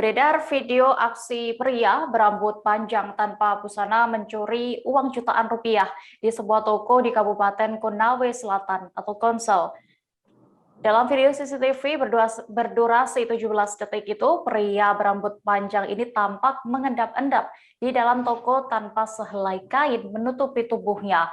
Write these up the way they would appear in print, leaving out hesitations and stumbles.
Beredar video aksi pria berambut panjang tanpa busana mencuri uang jutaan rupiah di sebuah toko di Kabupaten Konawe Selatan atau Konsel. Dalam video CCTV berdurasi 17 detik itu, pria berambut panjang ini tampak mengendap-endap di dalam toko tanpa sehelai kain menutupi tubuhnya.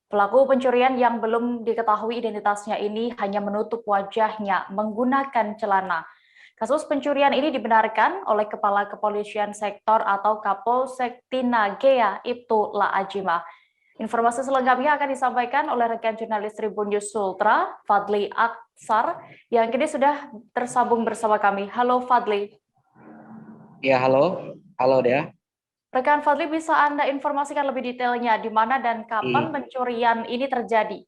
Pelaku pencurian yang belum diketahui identitasnya ini hanya menutup wajahnya menggunakan celana. Kasus pencurian ini dibenarkan oleh Kepala Kepolisian Sektor atau Kapolsek Tinagea, Ibtu Laajimah. Informasi selengkapnya akan disampaikan oleh rekan jurnalis Tribun News Sultra, Fadli Aksar, yang kini sudah tersambung bersama kami. Halo Fadli. Ya, halo. Halo, Dea. Rekan Fadli, bisa Anda informasikan lebih detailnya di mana dan kapan pencurian ini terjadi?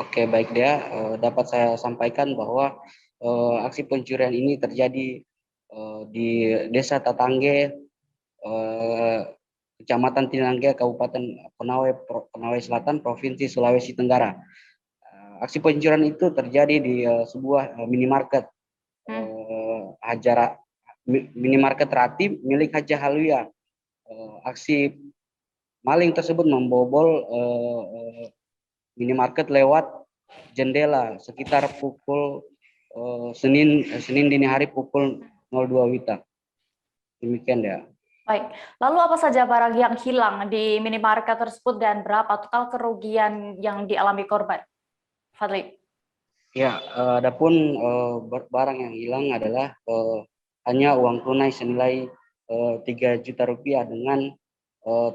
Oke, baik Dea. Dapat saya sampaikan bahwa aksi pencurian ini terjadi di Desa Tatangge, Kecamatan Tinangge, Kabupaten Konawe Selatan, Provinsi Sulawesi Tenggara. Aksi pencurian itu terjadi di sebuah minimarket minimarket Rati milik Haja Haluya. Aksi maling tersebut membobol minimarket lewat jendela sekitar pukul Senin dini hari pukul 02 WITA. Demikian ya. Baik, lalu apa saja barang yang hilang di minimarket tersebut dan berapa total kerugian yang dialami korban? Fadli. Ya, adapun barang yang hilang adalah hanya uang tunai senilai 3 juta rupiah dengan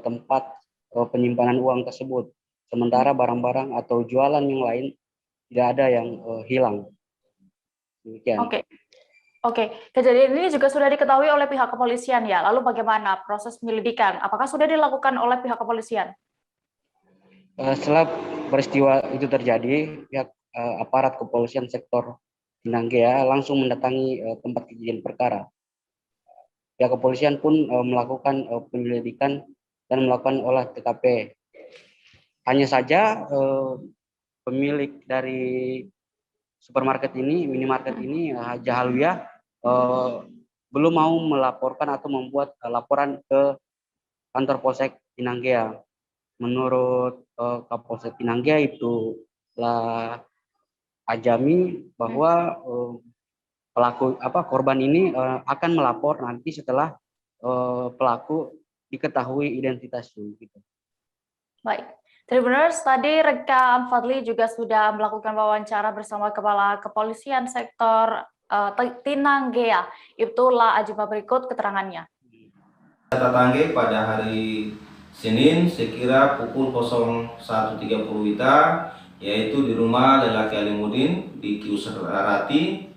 tempat penyimpanan uang tersebut. Sementara barang-barang atau jualan yang lain tidak ada yang hilang. Demikian. Oke. Kejadian ini juga sudah diketahui oleh pihak kepolisian ya. Lalu bagaimana proses penyelidikan? Apakah sudah dilakukan oleh pihak kepolisian? Setelah peristiwa itu terjadi, pihak aparat kepolisian sektor Tinanggea langsung mendatangi tempat kejadian perkara. Pihak kepolisian pun melakukan penyelidikan dan melakukan olah TKP. Hanya saja pemilik dari supermarket ini, minimarket ini, Haja Haluya, belum mau melaporkan atau membuat laporan ke kantor Polsek Tinanggea. Menurut Kapolsek Tinanggea itu lah Ajami bahwa korban ini akan melapor nanti setelah pelaku diketahui identitasnya. Gitu. Baik. Tribuners, tadi rekan Fadli juga sudah melakukan wawancara bersama Kepala Kepolisian Sektor Tinanggea. Itulah Ajimah berikut keterangannya. Tatangge pada hari Senin sekira pukul 01.30 WITA, yaitu di rumah lelaki Alimudin di Kius Rati,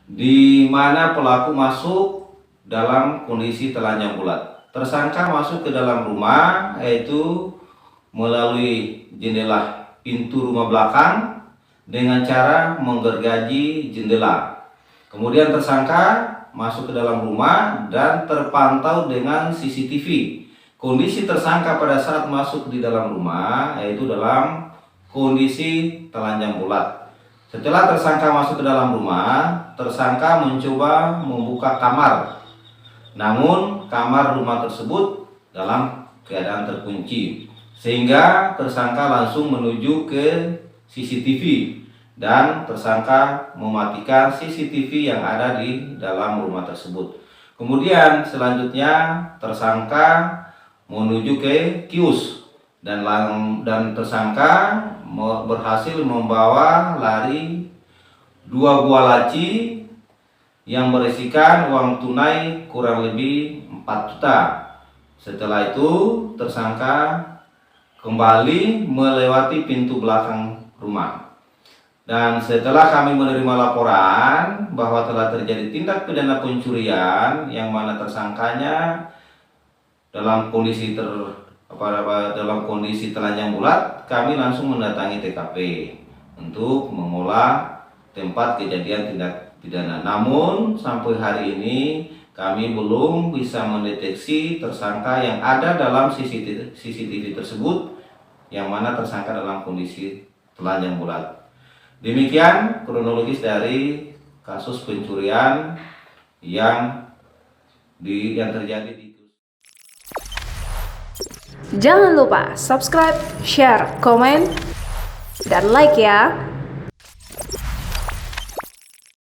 di mana pelaku masuk dalam kondisi telanjang bulat. Tersangka masuk ke dalam rumah yaitu melalui jendela pintu rumah belakang dengan cara menggergaji jendela. Kemudian tersangka masuk ke dalam rumah dan terpantau dengan CCTV. Kondisi tersangka pada saat masuk di dalam rumah yaitu dalam kondisi telanjang bulat. Setelah tersangka masuk ke dalam rumah, tersangka mencoba membuka kamar. Namun kamar rumah tersebut dalam keadaan terkunci. Sehingga tersangka langsung menuju ke CCTV dan tersangka mematikan CCTV yang ada di dalam rumah tersebut. Kemudian selanjutnya tersangka menuju ke kios dan tersangka berhasil membawa lari 2 buah laci yang berisikan uang tunai kurang lebih 4 juta. Setelah itu tersangka kembali melewati pintu belakang rumah. Dan setelah kami menerima laporan bahwa telah terjadi tindak pidana pencurian yang mana tersangkanya dalam kondisi telanjang bulat, kami langsung mendatangi TKP untuk mengolah tempat kejadian tindak pidana. Namun sampai hari ini kami belum bisa mendeteksi tersangka yang ada dalam CCTV tersebut, yang mana tersangka dalam kondisi telanjang bulat. Demikian kronologis dari kasus pencurian yang yang terjadi di Jangan lupa subscribe, share, komen, dan like ya.